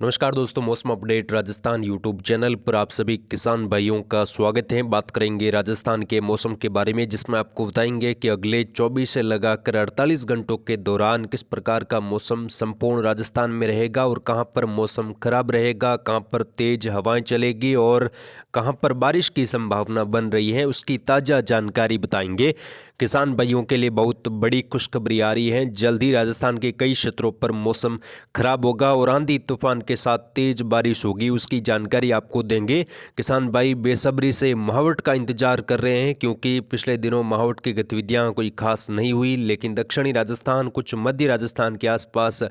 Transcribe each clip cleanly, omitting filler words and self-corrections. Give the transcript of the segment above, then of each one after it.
नमस्कार दोस्तों, मौसम अपडेट राजस्थान यूट्यूब चैनल पर आप सभी किसान भाइयों का स्वागत है। बात करेंगे राजस्थान के मौसम के बारे में, जिसमें आपको बताएंगे कि अगले 24 से लगाकर 48 घंटों के दौरान किस प्रकार का मौसम संपूर्ण राजस्थान में रहेगा और कहां पर मौसम खराब रहेगा, कहां पर तेज हवाएं चलेगी और कहां पर बारिश की संभावना बन रही है, उसकी ताज़ा जानकारी बताएंगे। किसान भाइयों के लिए बहुत बड़ी खुशखबरी आ रही है। जल्द ही राजस्थान के कई क्षेत्रों पर मौसम खराब होगा और आंधी तूफान के साथ तेज बारिश होगी, उसकी जानकारी आपको देंगे। किसान भाई बेसब्री से मावठ का इंतजार कर रहे हैं, क्योंकि पिछले दिनों मावठ की गतिविधियां कोई खास नहीं हुई, लेकिन दक्षिणी राजस्थान, कुछ मध्य राजस्थान के आसपास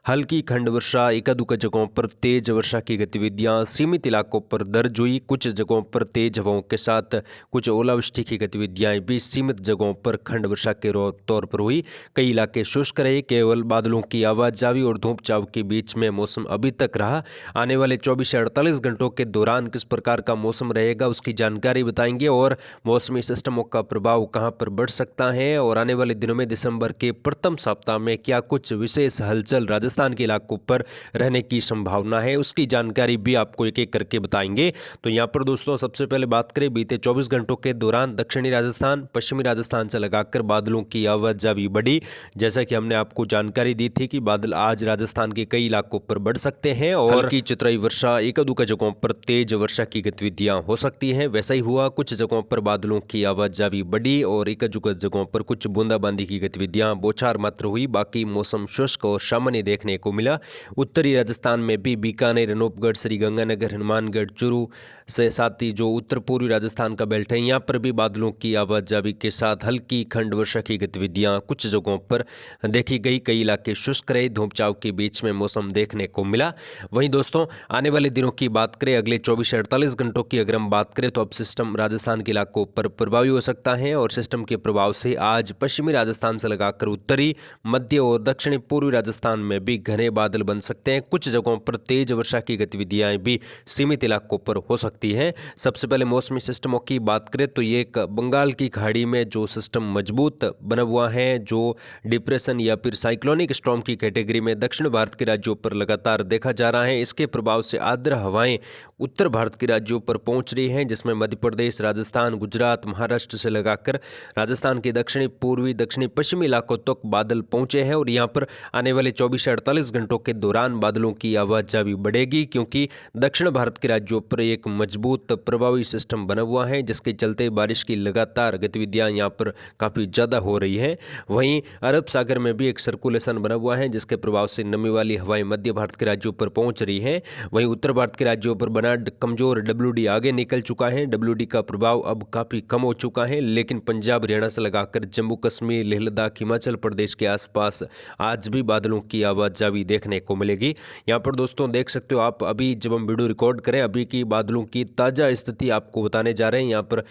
हल्की खंड वर्षा, एकादुक जगहों पर तेज वर्षा की गतिविधियां सीमित इलाकों पर दर्ज हुई। कुछ जगहों पर तेज हवाओं के साथ कुछ ओलावृष्टि की गतिविधियां भी सीमित जगहों पर खंड वर्षा के तौर पर हुई। कई इलाके शुष्क रहे, केवल बादलों की आवाजावी और धूप छांव के बीच में मौसम अभी तक रहा। आने वाले 24 से 48 घंटों के दौरान किस प्रकार का मौसम रहेगा, उसकी जानकारी बताएंगे और मौसमी सिस्टमों का प्रभाव कहां पर बढ़ सकता है और आने वाले दिनों में दिसंबर के प्रथम सप्ताह में क्या कुछ विशेष हलचल राजस्थान के इलाकों पर रहने की संभावना है, उसकी जानकारी भी आपको एक एक करके बताएंगे। तो यहां पर दोस्तों सबसे पहले बात करें बीते 24 घंटों के दौरान दक्षिणी राजस्थान, पश्चिमी राजस्थान से लगाकर बादलों की आवाजावी बढ़ी। जैसा कि हमने आपको जानकारी दी थी कि बादल आज राजस्थान के कई इलाकों पर बढ़ सकते हैं और हल्की चतुराई वर्षा, एकादुका जगहों पर तेज वर्षा की गतिविधियां हो सकती हैं। वैसा ही हुआ, कुछ जगहों पर बादलों की आवाजावी बढ़ी और एकादुका जगहों पर कुछ बूंदाबांदी की गतिविधियां बौछार मात्र हुई। बाकी मौसम शुष्क और सामान्य देखने को मिला। उत्तरी राजस्थान में भी बीकानेर, अनूपगढ़, श्रीगंगानगर, हनुमानगढ़, चूरू से साथ ही जो उत्तर पूर्वी राजस्थान का बेल्ट है, यहाँ पर भी बादलों की आवाजावी के साथ हल्की खंड वर्षा की गतिविधियां कुछ जगहों पर देखी गई। कई इलाके शुष्क रहे, धूप छांव के बीच में मौसम देखने को मिला। वहीं दोस्तों आने वाले दिनों की बात करें, अगले 24 से 48 घंटों की अगर हम बात करें, तो अब सिस्टम राजस्थान के इलाकों पर प्रभावी हो सकता है और सिस्टम के प्रभाव से आज पश्चिमी राजस्थान से लगाकर उत्तरी, मध्य और दक्षिणी पूर्वी राजस्थान में भी घने बादल बन सकते हैं। कुछ जगहों पर तेज वर्षा की गतिविधियां भी सीमित इलाकों पर हो सकती है। सबसे पहले मौसमी सिस्टमों की बात करें, तो ये एक बंगाल की खाड़ी में जो सिस्टम मजबूत बना हुआ है, जो डिप्रेशन या फिर साइक्लोनिक स्टॉर्म की कैटेगरी में दक्षिण भारत के राज्यों पर लगातार देखा जा रहा है। इसके प्रभाव से आर्द्र हवाएं उत्तर भारत के राज्यों पर पहुंच रही हैं, जिसमें मध्य प्रदेश, राजस्थान, गुजरात, महाराष्ट्र से लगाकर राजस्थान के दक्षिणी पूर्वी, दक्षिणी पश्चिमी इलाकों तक बादल पहुंचे हैं और यहां पर आने वाले 24 से 48 घंटों के दौरान बादलों की आवाजावी बढ़ेगी, क्योंकि दक्षिण भारत के राज्यों पर एक मजबूत प्रभावी सिस्टम बना हुआ है, जिसके चलते बारिश की लगातार गतिविधियां यहां पर काफ़ी ज़्यादा हो रही है। वहीं अरब सागर में भी एक सर्कुलेशन बना हुआ है, जिसके प्रभाव से नमी वाली हवाएं मध्य भारत के राज्यों पर पहुंच रही हैं। वहीं उत्तर भारत के राज्यों पर बना कमजोर डब्ल्यूडी आगे निकल चुका है। डब्ल्यूडी का प्रभाव अब काफ़ी कम हो चुका है, लेकिन पंजाब, हरियाणा से लगाकर जम्मू कश्मीर, लेह लद्दाख, हिमाचल प्रदेश के आसपास आज भी बादलों की आवाजावी देखने को मिलेगी। यहाँ पर दोस्तों देख सकते हो आप, अभी जब हम वीडियो रिकॉर्ड करें, अभी की बादलों की ताज़ा स्थिति आपको बताने जा रहे हैं। यहाँ पर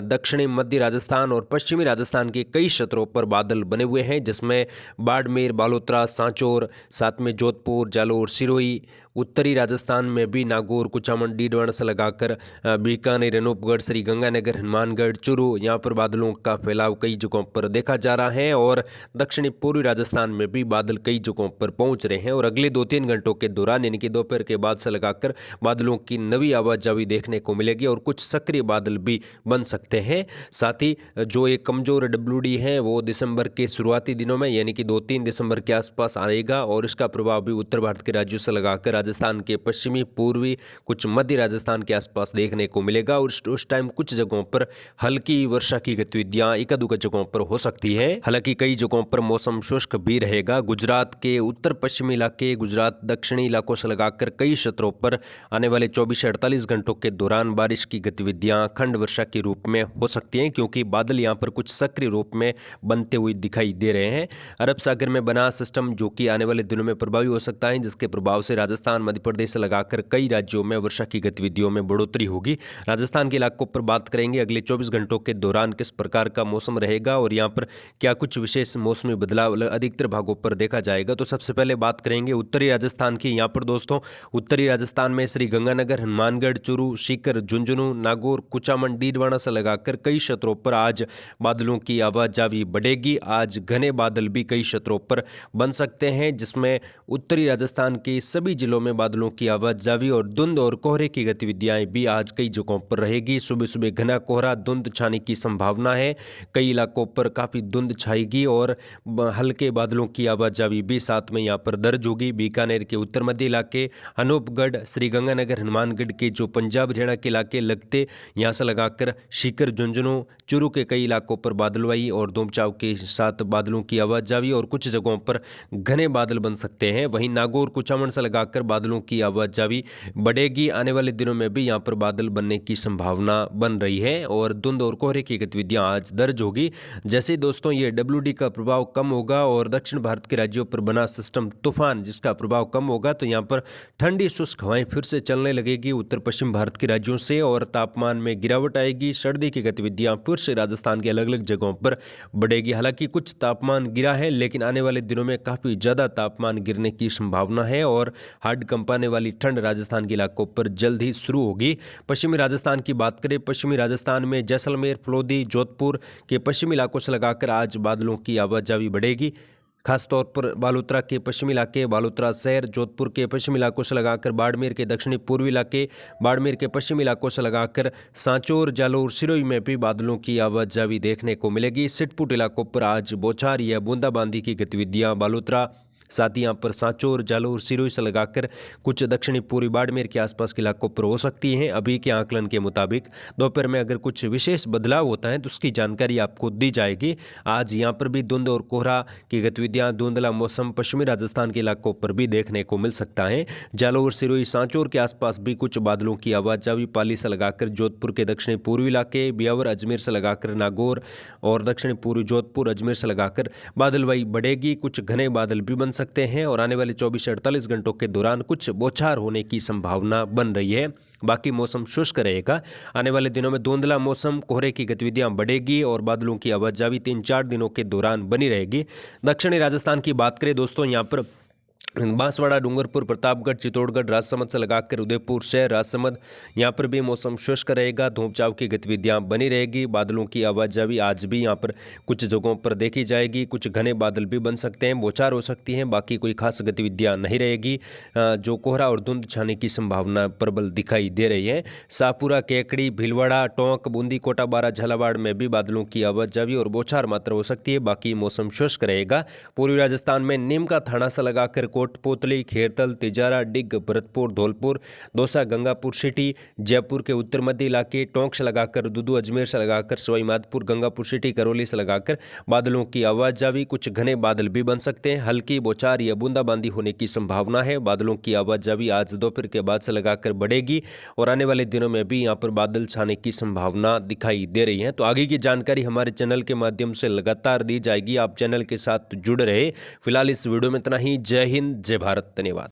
दक्षिणी मध्य राजस्थान और पश्चिमी राजस्थान के कई क्षेत्रों पर बादल बने हुए हैं, जिसमें बाड़मेर, बालोतरा, सांचौर, साथ में जोधपुर, जालोर, सिरोही। उत्तरी राजस्थान में भी नागौर, कुचामन, डीडवाना से लगाकर बीकानेर, अनूपगढ़, श्रीगंगानगर, हनुमानगढ़, चूरू, यहाँ पर बादलों का फैलाव कई जगहों पर देखा जा रहा है और दक्षिणी पूर्वी राजस्थान में भी बादल कई जगहों पर पहुंच रहे हैं और अगले 2-3 घंटों के दौरान, यानी कि दोपहर के बाद से लगाकर बादलों की नवी आवाजावी देखने को मिलेगी और कुछ सक्रिय बादल भी बन सकते हैं। साथ ही जो एक कमजोर डब्ल्यूडी है, वो दिसंबर के शुरुआती दिनों में, यानी कि 2-3 दिसंबर के आसपास आएगा और इसका प्रभाव भी उत्तर भारत के राज्यों से लगाकर राजस्थान के पश्चिमी, पूर्वी, कुछ मध्य राजस्थान के आसपास देखने को मिलेगा और उस टाइम कुछ जगहों पर हल्की वर्षा की गतिविधियां एकादुक जगहों पर हो सकती है। हालांकि कई जगहों पर मौसम शुष्क भी रहेगा। गुजरात के उत्तर पश्चिमी इलाके, गुजरात दक्षिणी इलाकों से लगाकर कई क्षेत्रों पर आने वाले 24 से 48 घंटों के दौरान बारिश की गतिविधियां खंड वर्षा के रूप में हो सकती हैं, क्योंकि बादल यहां पर कुछ सक्रिय रूप में बनते हुए दिखाई दे रहे हैं। अरब सागर में बना सिस्टम जो कि आने वाले दिनों में प्रभावी हो सकता है, जिसके प्रभाव से राजस्थान, मध्य प्रदेश से लगाकर कई राज्यों में वर्षा की गतिविधियों में बढ़ोतरी होगी। राजस्थान के इलाकों पर बात करेंगे, अगले 24 घंटों के दौरान किस प्रकार का मौसम रहेगा और यहाँ पर क्या कुछ विशेष मौसमी बदलाव अधिकतर भागों पर देखा जाएगा। तो सबसे पहले बात करेंगे उत्तरी राजस्थान की। यहाँ पर दोस्तों उत्तरी राजस्थान में श्रीगंगानगर, हनुमानगढ़, चूरू, सीकर, झुंझुनू, नागौर, कुचामन, डीडवाना से लगाकर कई क्षेत्रों पर आज बादलों की आवाजावी बढ़ेगी। आज घने बादल भी कई क्षेत्रों पर बन सकते हैं, जिसमें उत्तरी राजस्थान के सभी जिलों में बादलों की आवाजावी और धुंध और कोहरे की गतिविधियां भी आज कई जगहों पर रहेगी। सुबह सुबह घना कोहरा, धुंध छाने की संभावना है। कई इलाकों पर काफ़ी धुंध छाएगी और हल्के बादलों की आवाजावी भी साथ में यहाँ पर दर्ज होगी। बीकानेर के उत्तर मध्य इलाके, अनूपगढ़, श्रीगंगानगर, हनुमानगढ़ के जो पंजाब हरियाणा के इलाके लगते, यहाँ से लगाकर सीकर, झुंझुनू, चूरू के कई इलाकों पर बादलवाई और धूमचाव के साथ बादलों की आवाजावी और कुछ जगहों पर घने बादल बन सकते हैं। वहीं नागौर, कुचामन से लगाकर बादलों की आवाजावी बढ़ेगी। आने वाले दिनों में भी यहाँ पर बादल बनने की संभावना बन रही है और धुंध और कोहरे की गतिविधियां आज दर्ज होगी। जैसे दोस्तों ये WD का प्रभाव कम होगा और दक्षिण भारत के राज्यों पर बना सिस्टम तूफान जिसका प्रभाव कम होगा, तो यहाँ पर ठंडी शुष्क हवाएं फिर से चलने लगेगी उत्तर पश्चिम भारत के राज्यों से और तापमान में गिरावट आएगी। सर्दी की गतिविधियां फिर से राजस्थान के अलग अलग जगहों पर बढ़ेगी। हालांकि कुछ तापमान गिरा है, लेकिन आने वाले दिनों में काफ़ी ज़्यादा तापमान गिरने की संभावना है और हाड कंपाने वाली ठंड राजस्थान के इलाकों पर जल्द ही शुरू होगी। पश्चिमी राजस्थान की बात करें, पश्चिमी राजस्थान में जैसलमेर, फलोदी, जोधपुर के पश्चिमी इलाकों से लगाकर आज बादलों की आवाजावी बढ़ेगी। खासतौर पर बालोतरा के पश्चिमी इलाके, बालोतरा शहर, जोधपुर के पश्चिमी इलाकों से लगाकर बाड़मेर के दक्षिणी पूर्वी इलाके, बाड़मेर के पश्चिमी इलाकों से लगाकर सांचौर, जालोर, सिरोही में भी बादलों की आवाजावी देखने को मिलेगी। सिटपुट इलाकों पर आज बौछार या बूंदाबांदी की गतिविधियां बालोतरा, साथ ही यहाँ पर सांचौर, जालोर, सिरोही से लगाकर कुछ दक्षिणी पूर्वी बाड़मेर के आसपास के इलाकों पर हो सकती हैं। अभी के आकलन के मुताबिक दोपहर में अगर कुछ विशेष बदलाव होता है तो उसकी जानकारी आपको दी जाएगी। आज यहाँ पर भी धुंध और कोहरा की गतिविधियाँ, धुंधला मौसम पश्चिमी राजस्थान के इलाकों पर भी देखने को मिल सकता है। जालोर, सिरोही, सांचौर के आसपास भी कुछ बादलों की आवाजावी, पाली से लगाकर जोधपुर के दक्षिणी पूर्वी इलाके, ब्यावर, अजमेर से लगाकर नागौर और दक्षिणी पूर्वी जोधपुर, अजमेर से लगाकर बादलवाई बढ़ेगी। कुछ घने बादल भी बन सकते हैं और आने वाले 24 से 48 घंटों के दौरान कुछ बौछार होने की संभावना बन रही है। बाकी मौसम शुष्क रहेगा। आने वाले दिनों में धुंधला मौसम, कोहरे की गतिविधियां बढ़ेगी और बादलों की आवाजावी 3-4 दिनों के दौरान बनी रहेगी। दक्षिणी राजस्थान की बात करें दोस्तों, यहाँ पर बांसवाड़ा, डूंगरपुर, प्रतापगढ़, चित्तौड़गढ़, राजसमंद से लगाकर उदयपुर शहर, राजसमंद, यहाँ पर भी मौसम शुष्क रहेगा। धूपचाव की गतिविधियाँ बनी रहेगी। बादलों की आवाजावी आज भी यहाँ पर कुछ जगहों पर देखी जाएगी। कुछ घने बादल भी बन सकते हैं, बौछार हो सकती हैं, बाकी कोई खास गतिविधियाँ नहीं रहेगी। जो कोहरा और धुंध छाने की संभावना प्रबल दिखाई दे रही है। शाहपुरा, केकड़ी, भीलवाड़ा, टोंक, बूंदी, कोटा, बारा, झालावाड़ में भी बादलों की आवाजावी और बौछार मात्रा हो सकती है। बाकी मौसम शुष्क रहेगा। पूर्वी राजस्थान में नीम का थाना से लगाकर कोटपुतली, खेरतल, तिजारा, डिग, भरतपुर, धौलपुर, दौसा, गंगापुर सिटी, जयपुर के उत्तर मध्य इलाके, टोंक से लगाकर दुदू, अजमेर से लगाकर सवाई माधोपुर, गंगापुर सिटी, करौली से लगाकर बादलों की आवाजावी, कुछ घने बादल भी बन सकते हैं। हल्की बौछार या बूंदाबांदी होने की संभावना है। बादलों की आवाजावी आज दोपहर के बाद से लगाकर बढ़ेगी और आने वाले दिनों में भी यहाँ पर बादल छाने की संभावना दिखाई दे रही है। तो आगे की जानकारी हमारे चैनल के माध्यम से लगातार दी जाएगी। आप चैनल के साथ जुड़ रहे। फिलहाल इस वीडियो में इतना ही। जय हिंद, जय भारत, धन्यवाद।